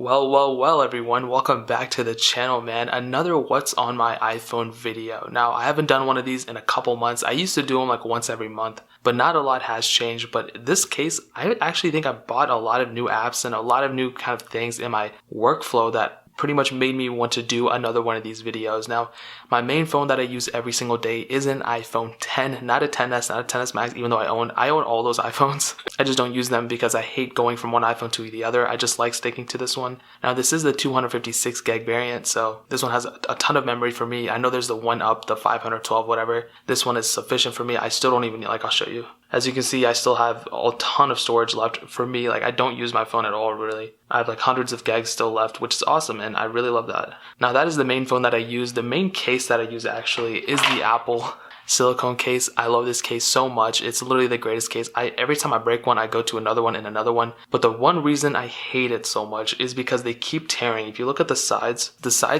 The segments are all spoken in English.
Well, everyone, welcome back to the channel, man. Another what's on my iPhone video. Now, I haven't done one of these in a couple months. I used to do them like once every month, but not a lot has changed. But in this case, I actually think I bought a lot of new apps and a lot of new kind of things in my workflow that pretty much made me want to do another one of these videos. Now, my main phone that I use every single day is an iPhone 10, not a 10s, not a 10s Max, even though I own all those iPhones. I just don't use them because I hate going from one iPhone to the other. I just like sticking to this one. Now, this is the 256 gig variant, so this one has a ton of memory for me. I know there's the one up, the 512, whatever. This one is sufficient for me. I still don't even need, I'll show you. As you can see, I still have a ton of storage left for me. I don't use my phone at all, really. I have hundreds of gigs still left, which is awesome, and I really love that. Now, that is the main phone that I use. The main case that I use actually is the Apple silicone case. I love this case so much. It's literally the greatest case. Every time I break one, I go to another one and another one. But the one reason I hate it so much is because they keep tearing. If you look at the sides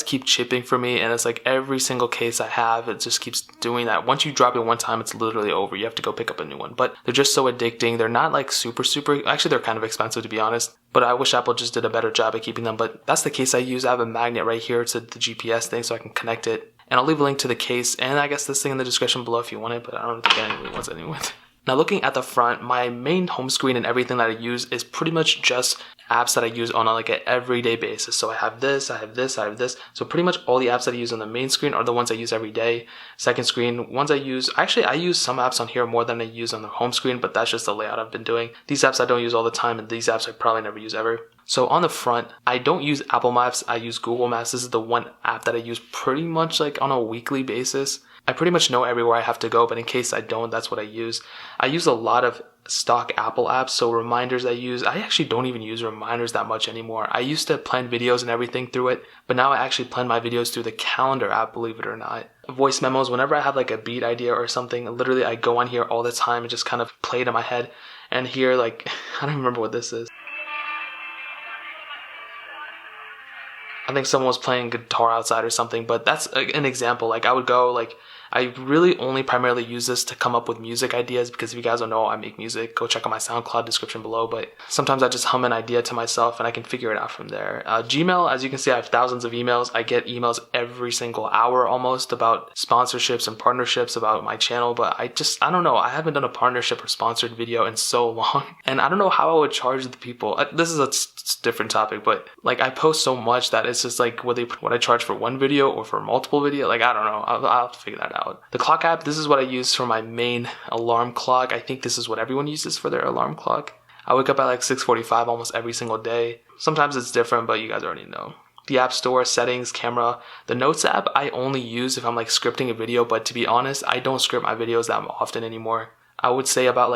keep chipping for me, and it's like every single case I have, it just keeps doing that. Once you drop it one time, it's literally over. You have to go pick up a new one. But they're just so addicting. They're not super, actually they're kind of expensive, to be honest. But I wish Apple just did a better job at keeping them. But that's the case I use. I have a magnet right here to the GPS thing so I can connect it. And I'll leave a link to the case and I guess this thing in the description below if you want it, but I don't think anyone wants it anyway. Now, looking at the front, my main home screen and everything that I use is pretty much just apps that I use on an everyday basis. So I have this, I have this, I have this. So pretty much all the apps that I use on the main screen are the ones I use every day. Second screen, ones I use, actually I use some apps on here more than I use on the home screen, but that's just the layout I've been doing. These apps I don't use all the time, and these apps I probably never use ever. So on the front, I don't use Apple Maps, I use Google Maps. This is the one app that I use pretty much on a weekly basis. I pretty much know everywhere I have to go, but in case I don't, that's what I use. I use a lot of stock Apple apps, so reminders I actually don't even use reminders that much anymore. I used to plan videos and everything through it, but now I actually plan my videos through the calendar app, believe it or not. Voice memos, whenever I have a beat idea or something, literally I go on here all the time and just kind of play it in my head. And here, I don't even remember what this is. I think someone was playing guitar outside or something, but that's an example. I would go, I really only primarily use this to come up with music ideas, because if you guys don't know, I make music. Go check out my SoundCloud description below, but sometimes I just hum an idea to myself and I can figure it out from there. Gmail, as you can see, I have thousands of emails. I get emails every single hour almost about sponsorships and partnerships about my channel, but I don't know. I haven't done a partnership or sponsored video in so long, and I don't know how I would charge the people. This is a different topic, but I post so much that it's just would I charge for one video or for multiple videos? I don't know. I'll have to figure that out. The clock app, this is what I use for my main alarm clock. I think this is what everyone uses for their alarm clock. I wake up at 6:45 almost every single day. Sometimes it's different, but you guys already know. The App Store, settings, camera. The Notes app I only use if I'm scripting a video, but to be honest, I don't script my videos that often anymore. I would say about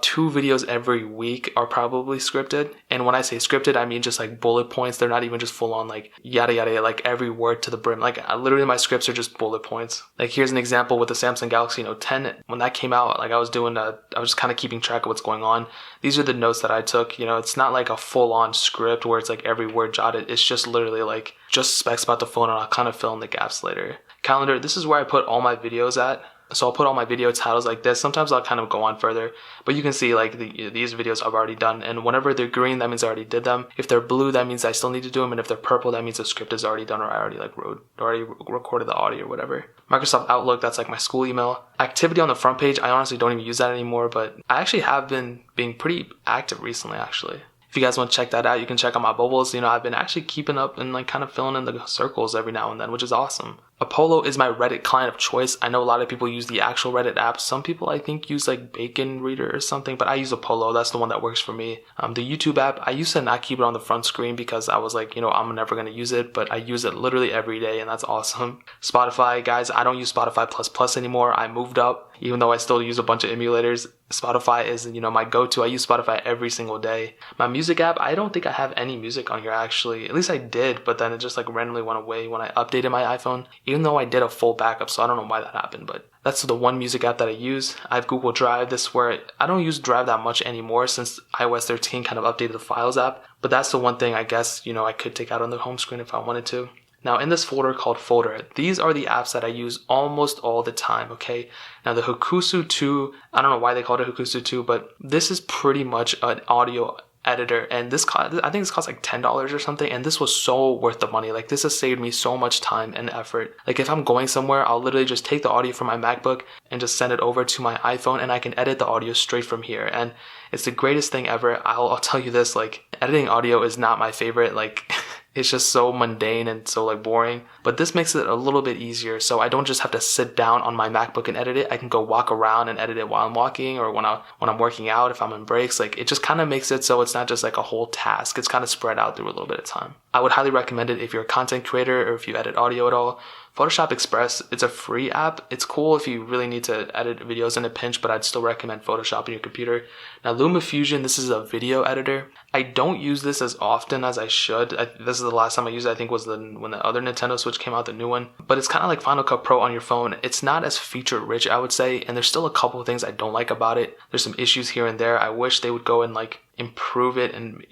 2 videos every week are probably scripted. And when I say scripted, I mean just bullet points. They're not even just full on yada yada, every word to the brim. Literally my scripts are just bullet points. Here's an example with the Samsung Galaxy Note 10. When that came out, I was just kind of keeping track of what's going on. These are the notes that I took. It's not a full on script where it's every word jotted. It's just literally just specs about the phone, and I'll kind of fill in the gaps later. Calendar, this is where I put all my videos at. So I'll put all my video titles like this. Sometimes I'll kind of go on further, but you can see these videos I've already done, and whenever they're green, that means I already did them. If they're blue, that means I still need to do them, and if they're purple, that means the script is already done, or I already recorded the audio or whatever. Microsoft Outlook, that's my school email. Activity on the front page, I honestly don't even use that anymore, but I actually have been being pretty active recently, actually. If you guys want to check that out, you can check out my bubbles. I've been actually keeping up and kind of filling in the circles every now and then, which is awesome. Apollo is my Reddit client of choice. I know a lot of people use the actual Reddit app. Some people I think use Bacon Reader or something, but I use Apollo. That's the one that works for me. The YouTube app, I used to not keep it on the front screen because I was I'm never going to use it, but I use it literally every day, and that's awesome. Spotify, guys, I don't use Spotify Plus anymore. I moved up, even though I still use a bunch of emulators. Spotify is, my go-to. I use Spotify every single day. My music app, I don't think I have any music on here, actually. At least I did, but then it just randomly went away when I updated my iPhone, even though I did a full backup, so I don't know why that happened, but that's the one music app that I use. I have Google Drive. This is where I don't use Drive that much anymore since iOS 13 kind of updated the Files app, but that's the one thing I guess, I could take out on the home screen if I wanted to. Now, in this folder called Folder, these are the apps that I use almost all the time, okay? Now, the Hokusu 2, I don't know why they called it Hokusu 2, but this is pretty much an audio editor, and I think this cost like $10 or something, and this was so worth the money. Like, this has saved me so much time and effort. Like, if I'm going somewhere, I'll literally just take the audio from my MacBook and just send it over to my iPhone, and I can edit the audio straight from here, and it's the greatest thing ever. I'll tell you this, like, editing audio is not my favorite. Like, it's just so mundane and so like boring, but this makes it a little bit easier. So I don't just have to sit down on my MacBook and edit it. I can go walk around and edit it while I'm walking, or when I'm working out, if I'm in breaks. Like, it just kind of makes it so it's not just like a whole task. It's kind of spread out through a little bit of time. I would highly recommend it if you're a content creator or if you edit audio at all. Photoshop Express, it's a free app. It's cool if you really need to edit videos in a pinch, but I'd still recommend Photoshop on your computer. Now, LumaFusion, this is a video editor. I don't use this as often as I should. This is the last time I used it, I think, was when the other Nintendo Switch came out, the new one. But it's kind of like Final Cut Pro on your phone. It's not as feature rich, I would say, and there's still a couple of things I don't like about it. There's some issues here and there. I wish they would go and like improve it, and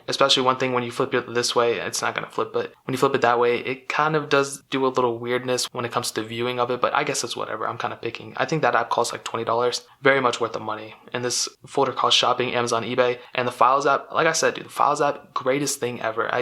especially one thing, when you flip it this way, it's not going to flip, but when you flip it that way, it kind of does do a little weirdness when it comes to the viewing of it, but I guess it's whatever. I'm kind of picking. I think that app costs like $20. Very much worth the money. And this folder called Shopping, Amazon, eBay, and the Files app, like I said, dude, the Files app, greatest thing ever.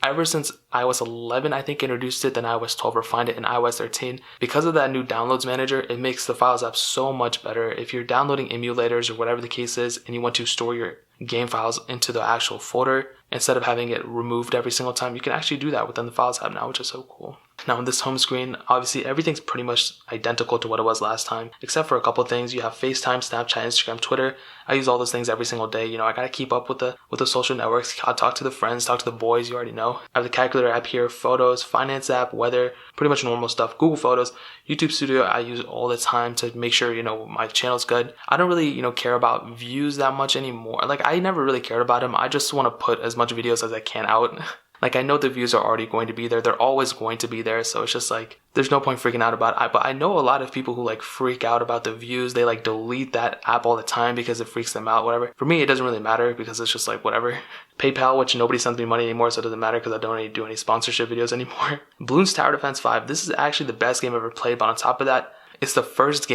Ever since iOS 11, I think, introduced it, then iOS 12 refined it, in iOS 13. Because of that new downloads manager, it makes the Files app so much better. If you're downloading emulators or whatever the case is, and you want to store your game files into the actual folder instead of having it removed every single time, you can actually do that within the Files app now, which is so cool. Now, in this home screen, obviously everything's pretty much identical to what it was last time, except for a couple things. You have FaceTime, Snapchat, Instagram, Twitter. I use all those things every single day. I gotta keep up with the social networks. I talk to the friends, talk to the boys, you already know. I have the calculator app here, photos, finance app, weather, pretty much normal stuff. Google Photos, YouTube Studio, I use all the time to make sure, my channel's good. I don't really, care about views that much anymore. Like, I never really cared about them. I just want to put as much videos as I can out. Like, I know the views are already going to be there. They're always going to be there. So it's just like, there's no point freaking out about it. But I know a lot of people who like freak out about the views. They like delete that app all the time because it freaks them out, whatever. For me, it doesn't really matter because it's just like, whatever. PayPal, which nobody sends me money anymore, so it doesn't matter because I don't really do any sponsorship videos anymore. Bloons Tower Defense 5. This is actually the best game I've ever played. But on top of that, it's the first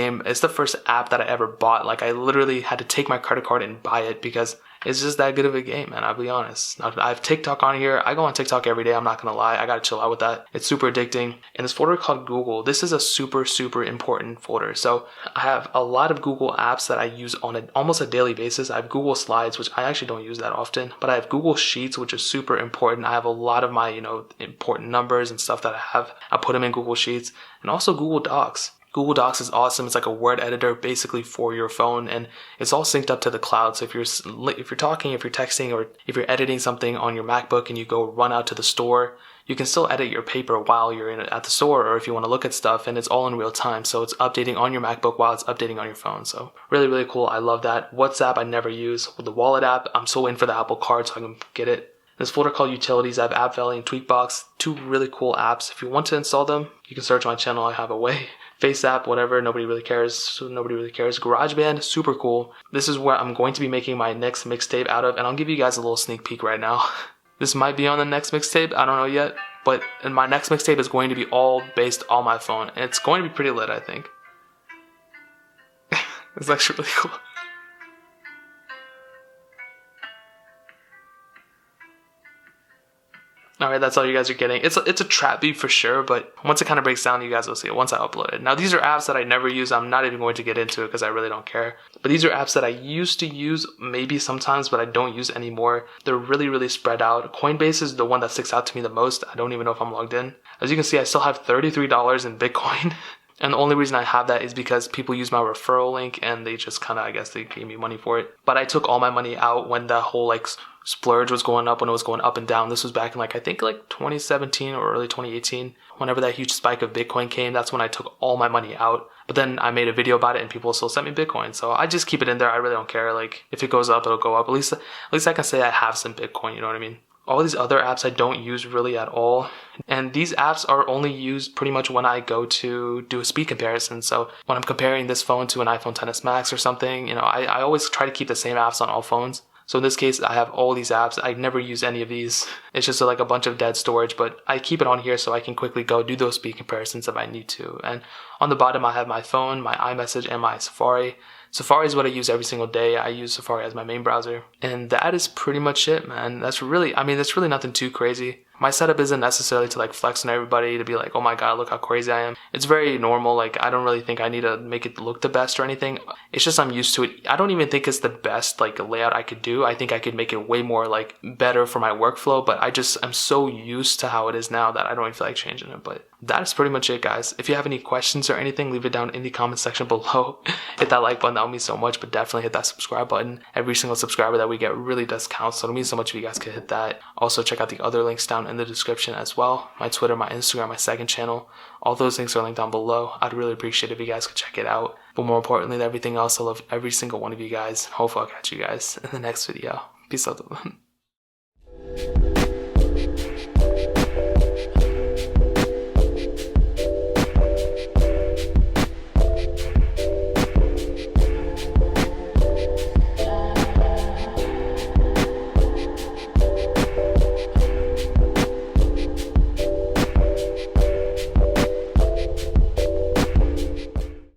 app that I ever bought. Like, I literally had to take my credit card and buy it because it's just that good of a game, man. I'll be honest. I have TikTok on here. I go on TikTok every day. I'm not going to lie. I got to chill out with that. It's super addicting. And this folder called Google, this is a super, super important folder. So I have a lot of Google apps that I use on almost a daily basis. I have Google Slides, which I actually don't use that often, but I have Google Sheets, which is super important. I have a lot of my, important numbers and stuff that I put them in Google Sheets, and also Google Docs. Google Docs is awesome. It's like a word editor basically for your phone, and it's all synced up to the cloud. So if you're talking, if you're texting, or if you're editing something on your MacBook and you go run out to the store, you can still edit your paper while you're at the store, or if you want to look at stuff, and it's all in real time. So it's updating on your MacBook while it's updating on your phone. So really, really cool. I love that. WhatsApp, I never use. With the Wallet app, I'm still waiting for the Apple Card so I can get it. This folder called Utilities, I have App Valley and Tweakbox, two really cool apps. If you want to install them, you can search my channel. I have a way. Face app, whatever, nobody really cares. GarageBand, super cool. This is where I'm going to be making my next mixtape out of, and I'll give you guys a little sneak peek right now. This might be on the next mixtape, I don't know yet, but my next mixtape is going to be all based on my phone, and it's going to be pretty lit, I think. It's actually really cool. Alright, that's all you guys are getting. It's a trap beat for sure, but once it kind of breaks down, you guys will see it once I upload it. Now, these are apps that I never use. I'm not even going to get into it because I really don't care. But these are apps that I used to use maybe sometimes, but I don't use anymore. They're really, really spread out. Coinbase is the one that sticks out to me the most. I don't even know if I'm logged in. As you can see, I still have $33 in Bitcoin. And the only reason I have that is because people use my referral link and they just kind of, I guess they gave me money for it. But I took all my money out when the whole splurge was going up, when it was going up and down. This was back in I think 2017 or early 2018. Whenever that huge spike of Bitcoin came, that's when I took all my money out. But then I made a video about it and people still sent me Bitcoin. So I just keep it in there. I really don't care. If it goes up, it'll go up. At least I can say I have some Bitcoin, you know what I mean? All these other apps I don't use really at all. And these apps are only used pretty much when I go to do a speed comparison. So when I'm comparing this phone to an iPhone XS Max or something, I always try to keep the same apps on all phones. So in this case, I have all these apps. I never use any of these. It's just a bunch of dead storage, but I keep it on here so I can quickly go do those speed comparisons if I need to. And on the bottom, I have my phone, my iMessage, and my Safari. Safari is what I use every single day. I use Safari as my main browser. And that is pretty much it, man. That's really nothing too crazy. My setup isn't necessarily to like flex on everybody, to be like, oh my god, look how crazy I am. It's very normal. Like, I don't really think I need to make it look the best or anything. It's just I'm used to it. I don't even think it's the best like layout I could do. I think I could make it way more like better for my workflow, but I'm so used to how it is now that I don't even feel like changing it. But that is pretty much it, guys. If you have any questions or anything, leave it down in the comment section below. Hit that like button, that would mean so much, but definitely hit that subscribe button. Every single subscriber that we get really does count, so it means so much if you guys could hit that. Also, check out the other links down in the description as well. My Twitter, my Instagram, my second channel. All those links are linked down below. I'd really appreciate it if you guys could check it out. But more importantly than everything else, I love every single one of you guys. Hopefully I'll catch you guys in the next video. Peace out.